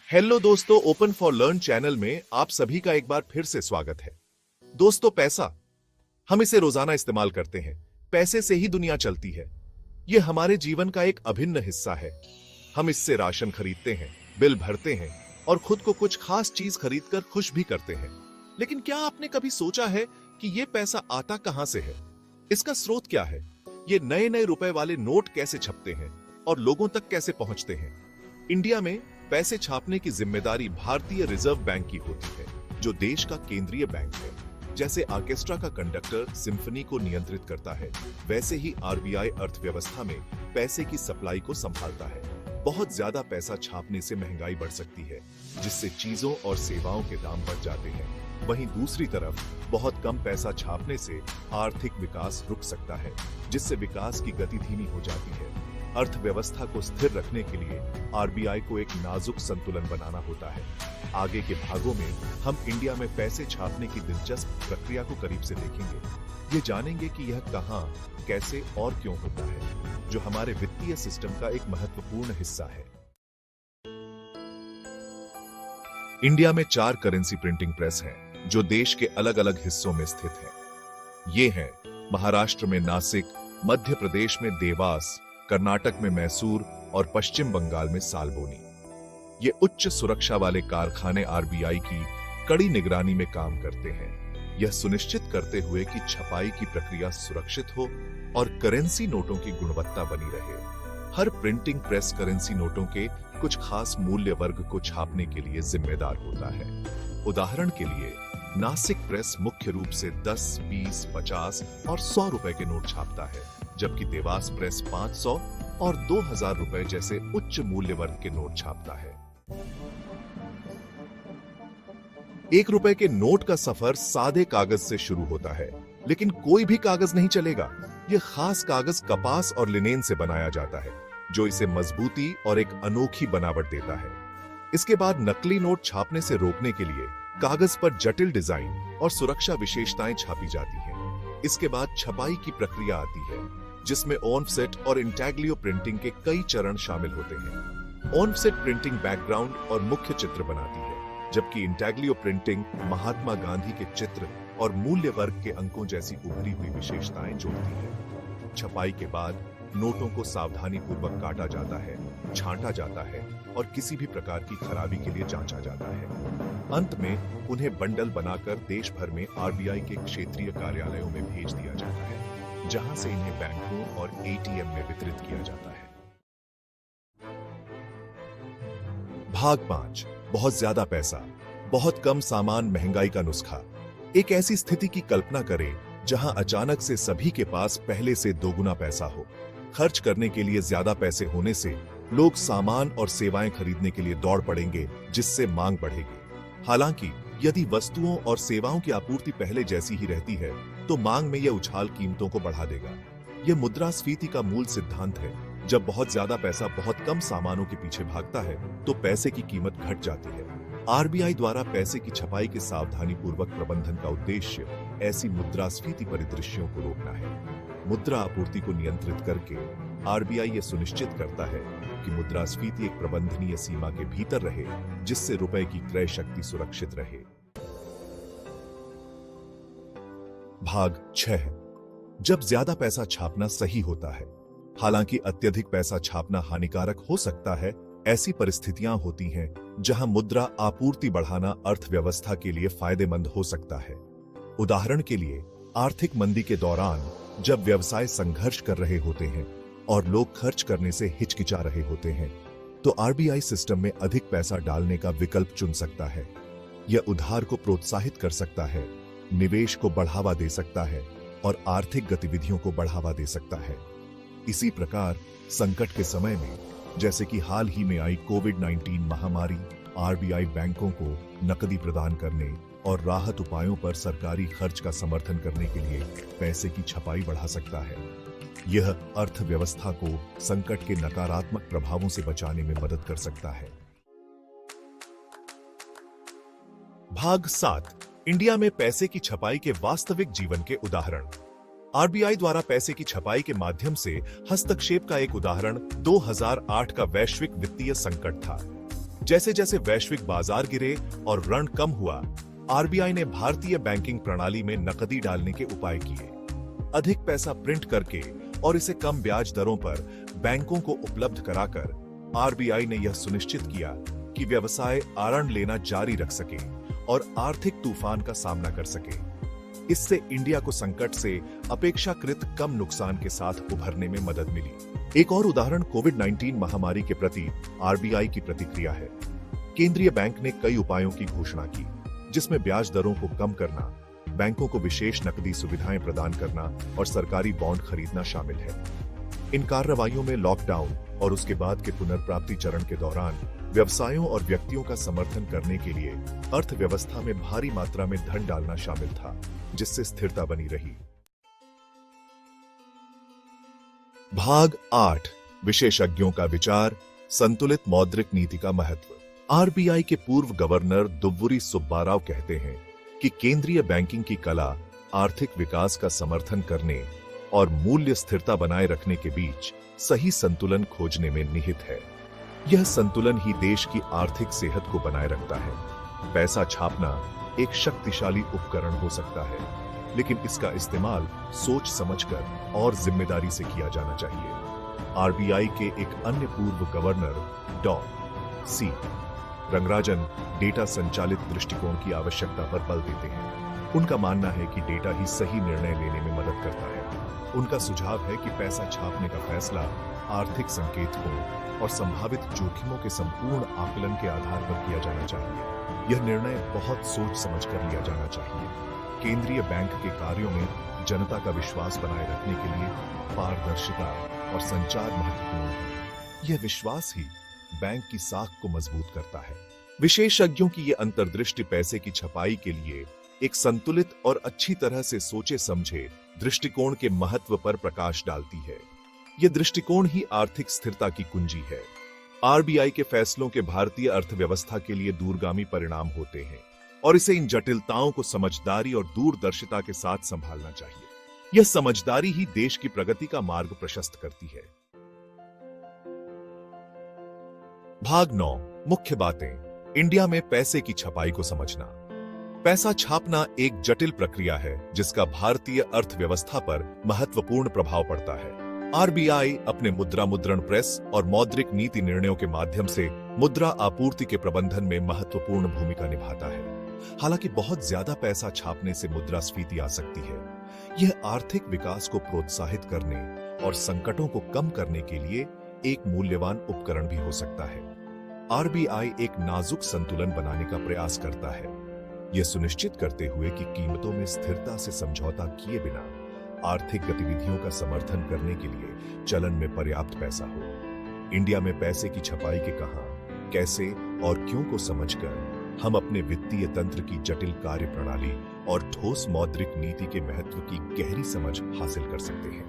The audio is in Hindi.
हेलो दोस्तों, ओपन फॉर लर्न चैनल में आप सभी का एक बार फिर से स्वागत है। दोस्तों, पैसा हम इसे रोजाना इस्तेमाल करते हैं। पैसे से ही दुनिया चलती है। यह हमारे जीवन का एक अभिन्न हिस्सा है। हम इससे राशन खरीदते हैं, बिल भरते हैं और खुद को कुछ खास चीज खरीदकर खुश भी करते हैं। लेकिन क्या आपने कभी सोचा है कि यह पैसा आता कहां से है? इसका स्रोत क्या है? ये नए नए रुपए वाले नोट कैसे छपते हैं और लोगों तक कैसे पहुंचते हैं? इंडिया में पैसे छापने की जिम्मेदारी भारतीय रिजर्व बैंक की होती है, जो देश का केंद्रीय बैंक है। जैसे ऑर्केस्ट्रा का कंडक्टर सिम्फनी को नियंत्रित करता है, वैसे ही आरबीआई अर्थव्यवस्था में पैसे की सप्लाई को संभालता है। बहुत ज्यादा पैसा छापने से महंगाई बढ़ सकती है, जिससे चीजों और सेवाओं के दाम बढ़ जाते हैं। वहीं दूसरी तरफ बहुत कम पैसा छापने से आर्थिक विकास रुक सकता है, जिससे विकास की गति धीमी हो जाती है। अर्थव्यवस्था को स्थिर रखने के लिए आरबीआई को एक नाजुक संतुलन बनाना होता है। आगे के भागों में हम इंडिया में पैसे छापने की दिलचस्प प्रक्रिया को करीब से देखेंगे। ये जानेंगे कि यह कहां, कैसे और क्यों होता है, जो हमारे वित्तीय सिस्टम का एक महत्वपूर्ण हिस्सा है। इंडिया में 4 करेंसी प्रिंटिंग प्रेस हैं, जो देश के अलग अलग हिस्सों में स्थित हैं। ये हैं महाराष्ट्र में नासिक, मध्य प्रदेश में देवास, कर्नाटक में मैसूर और पश्चिम बंगाल में सालबोनी। ये उच्च सुरक्षा वाले कारखाने आरबीआई की कड़ी निगरानी में काम करते हैं, यह सुनिश्चित करते हुए कि छपाई की प्रक्रिया सुरक्षित हो और करेंसी नोटों की गुणवत्ता बनी रहे। हर प्रिंटिंग प्रेस करेंसी नोटों के कुछ खास मूल्य वर्ग को छापने के लिए जिम्मेदार होता है। उदाहरण के लिए नासिक प्रेस मुख्य रूप से 10, 20, 50 और 100 रुपए के नोट छापता है, जबकि देवास प्रेस 500 और 2000 रुपए जैसे उच्च मूल्य वर्ग के नोट छापता है। 1 रुपए के नोट का सफर सादे कागज से शुरू होता है, लेकिन कोई भी कागज नहीं चलेगा। यह खास कागज कपास और लिनेन से बनाया जाता है, जो इसे मजबूती और एक अनोखी बनावट देता है। इसके बाद नकली नोट छापने से रोकने के लिए कागज पर जटिल डिजाइन और सुरक्षा विशेषताएं छापी जाती हैं। इसके बाद छपाई की प्रक्रिया आती है, जिसमें ऑफसेट और इंटैग्लियो प्रिंटिंग के कई चरण शामिल होते हैं। ऑफसेट प्रिंटिंग बैकग्राउंड और मुख्य चित्र बनाती है, जबकि इंटैग्लियो प्रिंटिंग महात्मा गांधी के चित्र और मूल्य वर्ग के अंकों जैसी उभरी हुई विशेषताएं जोड़ती है। छपाई के बाद नोटों को सावधानी पूर्वक काटा जाता है, छांटा जाता है और किसी भी प्रकार की खराबी के लिए जांचा जाता है। अंत में उन्हें बंडल बनाकर देश भर में आरबीआई के क्षेत्रीय कार्यालयों में भेज दिया जाता है, जहां से इन्हें बैंकों और एटीएम में वितरित किया जाता है। भाग 5, बहुत ज्यादा पैसा, बहुत कम सामान, महंगाई का नुस्खा। एक ऐसी स्थिति की कल्पना करें जहां अचानक से सभी के पास पहले से दोगुना पैसा हो। खर्च करने के लिए ज्यादा पैसे होने से लोग सामान और सेवाएं खरीदने के लिए दौड़ पड़ेंगे, जिससे मांग बढ़ेगी। हालांकि यदि वस्तुओं और सेवाओं की आपूर्ति पहले जैसी ही रहती है, तो मांग में यह उछाल कीमतों को बढ़ा देगा। यह मुद्रास्फीति का मूल सिद्धांत है। जब बहुत ज्यादा पैसा बहुत कम सामानों के पीछे भागता है, तो पैसे की कीमत घट जाती है। आरबीआई द्वारा पैसे की छपाई के सावधानी पूर्वक प्रबंधन का उद्देश्य ऐसी मुद्रास्फीति परिदृश्यों को रोकना है। मुद्रा आपूर्ति को नियंत्रित करके आरबीआई यह सुनिश्चित करता है कि मुद्रास्फीति एक प्रबंधनीय सीमा के भीतर रहे, जिससे रुपए की क्रय शक्ति सुरक्षित रहे। भाग 6, जब ज्यादा पैसा छापना सही होता है। हालांकि अत्यधिक पैसा छापना हानिकारक हो सकता है। ऐसी परिस्थितियां होती हैं जहां मुद्रा आपूर्ति बढ़ाना अर्थव्यवस्था के लिए फायदेमंद हो सकता है। उदाहरण के लिए आर्थिक मंदी के दौरान, जब व्यवसाय संघर्ष कर रहे होते हैं और लोग खर्च करने से हिचकिचा रहे होते हैं, तो आरबीआई सिस्टम में अधिक पैसा डालने का विकल्प चुन सकता है। यह उधार को प्रोत्साहित कर सकता है, निवेश को बढ़ावा दे सकता है और आर्थिक गतिविधियों को बढ़ावा दे सकता है। इसी प्रकार संकट के समय में, जैसे कि हाल ही में आई कोविड-19 महामारी, आरबीआई बैंकों को नकदी प्रदान करने और राहत उपायों पर सरकारी खर्च का समर्थन करने के लिए पैसे की छपाई बढ़ा सकता है। यह अर्थव्यवस्था को संकट के नकारात्मक प्रभावों से बचाने में मदद कर सकता है। भाग 7, इंडिया में पैसे की छपाई के वास्तविक जीवन के उदाहरण। आरबीआई द्वारा पैसे की छपाई के माध्यम से हस्तक्षेप का एक उदाहरण 2008 का वैश्विक वित्तीय संकट था। जैसे जैसे वैश्विक बाजार गिरे और ऋण कम हुआ, आरबीआई ने भारतीय बैंकिंग प्रणाली में नकदी डालने के उपाय किए। अधिक पैसा प्रिंट करके और इसे कम ब्याज दरों पर बैंकों को उपलब्ध कराकर आरबीआई ने यह सुनिश्चित किया कि व्यवसाय ऋण लेना जारी रख सके और आर्थिक तूफान का सामना कर सके। इससे इंडिया को संकट से अपेक्षाकृत कम नुकसान के साथ उभरने में मदद मिली। एक और उदाहरण कोविड-19 महामारी के प्रति आरबीआई की प्रतिक्रिया है। केंद्रीय बैंक ने कई उपायों की घोषणा की, जिसमें ब्याज दरों को कम करना, बैंकों को विशेष नकदी सुविधाएं प्रदान करना और सरकारी बॉन्ड खरीदना शामिल है। इन कार्रवाइयों में लॉकडाउन और उसके बाद के पुनर्प्राप्ति चरण के दौरान व्यवसायों और व्यक्तियों का समर्थन करने के लिए अर्थव्यवस्था में भारी मात्रा में धन डालना शामिल था, जिससे स्थिरता बनी रही। भाग 8, विशेषज्ञों का विचार, संतुलित मौद्रिक नीति का महत्व। आरबीआई के पूर्व गवर्नर दुव्वुरी सुब्बाराव कहते हैं कि केंद्रीय बैंकिंग की कला आर्थिक विकास का समर्थन करने और मूल्य स्थिरता बनाए रखने के बीच सही संतुलन खोजने में निहित है। यह संतुलन ही देश की आर्थिक सेहत को बनाए रखता है। पैसा छापना एक शक्तिशाली उपकरण हो सकता है, लेकिन इसका इस्तेमाल सोच समझकर और जिम्मेदारी से किया जाना चाहिए। आरबीआई के एक अन्य पूर्व गवर्नर डॉ. सी. रंगराजन डेटा संचालित दृष्टिकोण की आवश्यकता पर बल देते हैं। उनका मानना है कि डेटा ही सही निर्णय लेने में मदद करता है। उनका सुझाव है कि पैसा छापने का फैसला आर्थिक संकेतकों और संभावित जोखिमों के संपूर्ण आकलन के आधार पर किया जाना चाहिए। यह निर्णय बहुत सोच समझकर लिया जाना चाहिए। केंद्रीय बैंक के कार्यों में जनता का विश्वास बनाए रखने के लिए पारदर्शिता और संचार महत्वपूर्ण है। यह विश्वास ही बैंक की साख को मजबूत करता है। विशेषज्ञों की यह अंतर्दृष्टि पैसे की छपाई के लिए एक संतुलित और अच्छी तरह से सोचे समझे दृष्टिकोण के महत्व पर प्रकाश डालती है। यह दृष्टिकोण ही आर्थिक स्थिरता की कुंजी है। आरबीआई के फैसलों के भारतीय अर्थव्यवस्था के लिए दूरगामी परिणाम होते हैं और इसे इन जटिलताओं को समझदारी और दूरदर्शिता के साथ संभालना चाहिए। यह समझदारी ही देश की प्रगति का मार्ग प्रशस्त करती है। भाग 9, मुख्य बातें। इंडिया में पैसे की छपाई को समझना। पैसा छापना एक जटिल प्रक्रिया है जिसका भारतीय अर्थव्यवस्था पर महत्वपूर्ण प्रभाव पड़ता है। आरबीआई अपने मुद्रा मुद्रण प्रेस और मौद्रिक नीति निर्णयों के माध्यम से मुद्रा आपूर्ति के प्रबंधन में महत्वपूर्ण भूमिका निभाता है। हालांकि बहुत ज्यादा पैसा छापने से मुद्रास्फीति आ सकती है। यह आर्थिक विकास को प्रोत्साहित करने और संकटों को कम करने के लिए एक मूल्यवान उपकरण भी हो सकता है। आरबीआई एक नाजुक संतुलन बनाने का प्रयास करता है, यह सुनिश्चित करते हुए कि कीमतों में स्थिरता से समझौता किए बिना आर्थिक गतिविधियों का समर्थन करने के लिए चलन में पर्याप्त पैसा हो। इंडिया में पैसे की छपाई के कहां, कैसे और क्यों को समझकर हम अपने वित्तीय तंत्र की जटिल कार्य प्रणाली और ठोस मौद्रिक नीति के महत्व की गहरी समझ हासिल कर सकते हैं।